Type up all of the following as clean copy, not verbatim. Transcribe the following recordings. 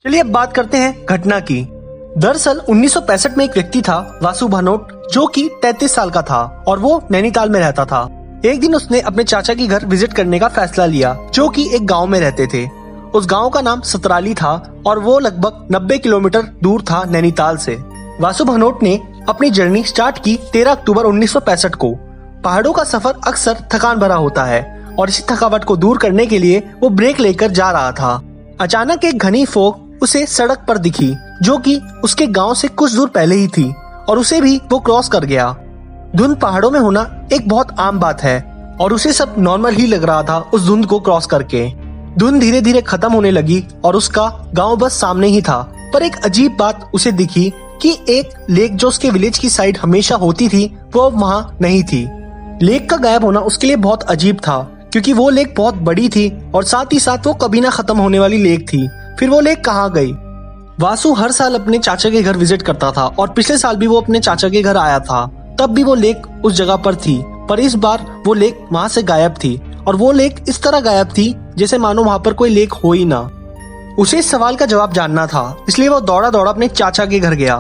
चलिए अब बात करते हैं घटना की। दरअसल 1965 में एक व्यक्ति था वासु भानोट, जो कि 33 साल का था और वो नैनीताल में रहता था। एक दिन उसने अपने चाचा के घर विजिट करने का फैसला लिया, जो कि एक गांव में रहते थे। उस गांव का नाम सतराली था और वो लगभग 90 किलोमीटर दूर था नैनीताल से। वासु भानोट ने अपनी जर्नी स्टार्ट की 13 अक्टूबर 1965 को। पहाड़ों का सफर अक्सर थकान भरा होता है और इसी थकावट को दूर करने के लिए वो ब्रेक लेकर जा रहा था। अचानक एक घनी फोग उसे सड़क पर दिखी, जो कि उसके गांव से कुछ दूर पहले ही थी, और उसे भी वो क्रॉस कर गया। धुंध पहाड़ों में होना एक बहुत आम बात है और उसे सब नॉर्मल ही लग रहा था उस धुंध को क्रॉस करके। धुंध धीरे धीरे खत्म होने लगी और उसका गांव बस सामने ही था, पर एक अजीब बात उसे दिखी कि एक लेक जो उसके विलेज की साइड हमेशा होती थी वो वहाँ नहीं थी। लेक का गायब होना उसके लिए बहुत अजीब था, क्योंकि वो लेक बहुत बड़ी थी और साथ ही साथ वो कभी ना खत्म होने वाली लेक थी। फिर वो लेक कहाँ गई? वासु हर साल अपने चाचा के घर विजिट करता था और पिछले साल भी वो अपने चाचा के घर आया था, तब भी वो लेक उस जगह पर थी, पर इस बार वो लेक वहाँ से गायब थी। और वो लेक इस तरह गायब थी जैसे मानो वहाँ पर कोई लेक हो ही ना। उसे इस सवाल का जवाब जानना था, इसलिए वो दौड़ा दौड़ा अपने चाचा के घर गया।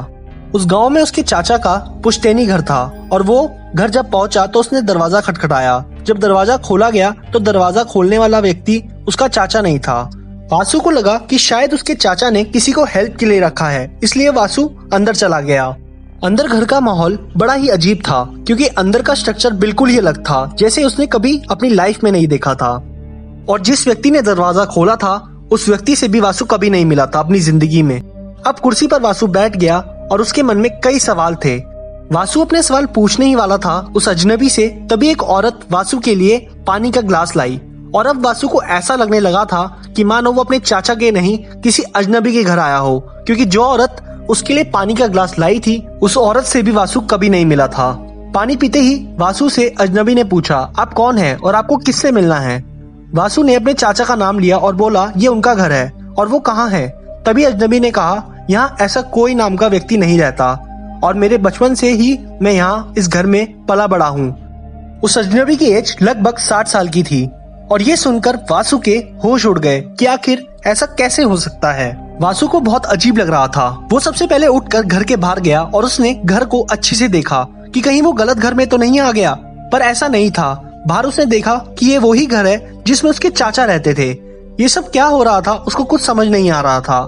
उस गांव में उसके चाचा का पुश्तैनी घर था और वो घर जब पहुंचा तो उसने दरवाजा खटखटाया। जब दरवाजा खोला गया तो दरवाजा खोलने वाला व्यक्ति उसका चाचा नहीं था। वासु को लगा कि शायद उसके चाचा ने किसी को हेल्प के लिए रखा है, इसलिए वासु अंदर चला गया। अंदर घर का माहौल बड़ा ही अजीब था, क्योंकि अंदर का स्ट्रक्चर बिल्कुल ही अलग था, जैसे उसने कभी अपनी लाइफ में नहीं देखा था। और जिस व्यक्ति ने दरवाजा खोला था उस व्यक्ति से भी वासु कभी नहीं मिला था अपनी जिंदगी में। अब कुर्सी पर वासु बैठ गया और उसके मन में कई सवाल थे। वासु अपने सवाल पूछने ही वाला था उस अजनबी से, तभी एक औरत वासु के लिए पानी का ग्लास लाई। और अब वासु को ऐसा लगने लगा था कि मानो वो अपने चाचा के नहीं किसी अजनबी के घर आया हो, क्योंकि जो औरत उसके लिए पानी का ग्लास लाई थी उस औरत से भी वासु कभी नहीं मिला था। पानी पीते ही वासु से अजनबी ने पूछा, आप कौन है और आपको किससे मिलना है? वासु ने अपने चाचा का नाम लिया और बोला ये उनका घर है। और वो कहाँ है? तभी अजनबी ने कहा, यहाँ ऐसा कोई नाम का व्यक्ति नहीं रहता और मेरे बचपन से ही मैं यहाँ इस घर में पला बड़ा हूँ। उस अजनबी की एज लगभग 60 साल की थी और ये सुनकर वासु के होश उड़ गए कि आखिर ऐसा कैसे हो सकता है। वासु को बहुत अजीब लग रहा था। वो सबसे पहले उठकर घर के बाहर गया और उसने घर को अच्छे से देखा कि कहीं वो गलत घर में तो नहीं आ गया, पर ऐसा नहीं था। बाहर उसने देखा कि ये वही घर है जिसमें उसके चाचा रहते थे। ये सब क्या हो रहा था उसको कुछ समझ नहीं आ रहा था।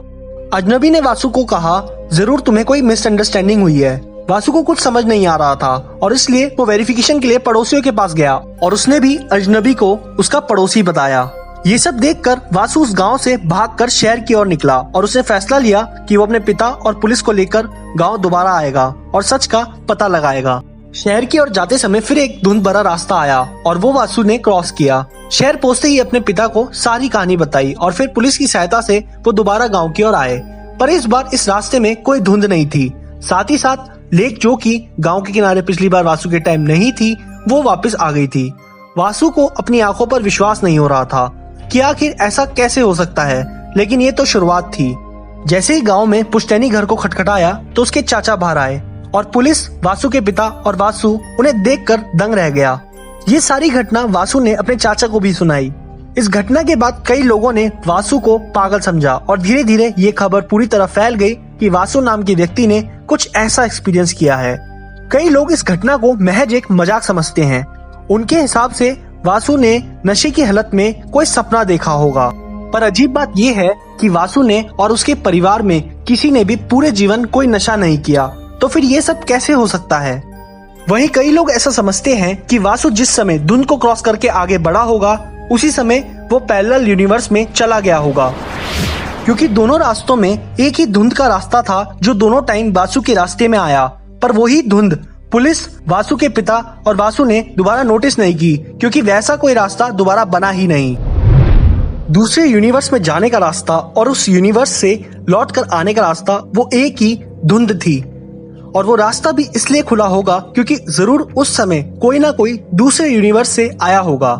अजनबी ने वासु को कहा, जरूर तुम्हें कोई मिसअंडरस्टैंडिंग हुई है। वासु को कुछ समझ नहीं आ रहा था और इसलिए वो वेरिफिकेशन के लिए पड़ोसियों के पास गया और उसने भी अजनबी को उसका पड़ोसी बताया। ये सब देखकर वासु उस गांव से भागकर शहर की ओर निकला और उसने फैसला लिया कि वो अपने पिता और पुलिस को लेकर गांव दोबारा आएगा और सच का पता लगाएगा। शहर की ओर जाते समय फिर एक धुंध भरा रास्ता आया और वो वासु ने क्रॉस किया। शहर पहुंचते ही अपने पिता को सारी कहानी बताई और फिर पुलिस की सहायता से वो दोबारा गांव की ओर आए। पर इस बार इस रास्ते में कोई धुंध नहीं थी। साथ ही साथ लेक, जो कि गांव के किनारे पिछली बार वासु के टाइम नहीं थी, वो वापस आ गई थी। वासु को अपनी आंखों पर विश्वास नहीं हो रहा था कि आखिर ऐसा कैसे हो सकता है, लेकिन ये तो शुरुआत थी। जैसे ही गांव में पुश्तैनी घर को खटखटाया तो उसके चाचा बाहर आए और पुलिस, वासु के पिता और वासु उन्हें देखकर दंग रह गया। ये सारी घटना वासु ने अपने चाचा को भी सुनाई। इस घटना के बाद कई लोगों ने वासु को पागल समझा और धीरे धीरे ये खबर पूरी तरह फैल गई कि वासु नाम के व्यक्ति ने कुछ ऐसा एक्सपीरियंस किया है। कई लोग इस घटना को महज एक मजाक समझते हैं। उनके हिसाब से वासु ने नशे की हालत में कोई सपना देखा होगा। पर अजीब बात यह है कि वासु ने और उसके परिवार में किसी ने भी पूरे जीवन कोई नशा नहीं किया, तो फिर ये सब कैसे हो सकता है? वहीं कई लोग ऐसा समझते हैं कि वासु जिस समय धुंध को क्रॉस करके आगे बढ़ा होगा उसी समय वो पैरेलल यूनिवर्स में चला गया होगा, क्योंकि दोनों रास्तों में एक ही धुंध का रास्ता था जो दोनों टाइम वासु के रास्ते में आया। पर वही धुंध पुलिस, वासु के पिता और वासु ने दोबारा नोटिस नहीं की, क्योंकि वैसा कोई रास्ता दोबारा बना ही नहीं। दूसरे यूनिवर्स में जाने का रास्ता और उस यूनिवर्स से लौट कर आने का रास्ता वो एक ही धुंध थी। और वो रास्ता भी इसलिए खुला होगा क्योंकि जरूर उस समय कोई ना कोई दूसरे यूनिवर्स से आया होगा।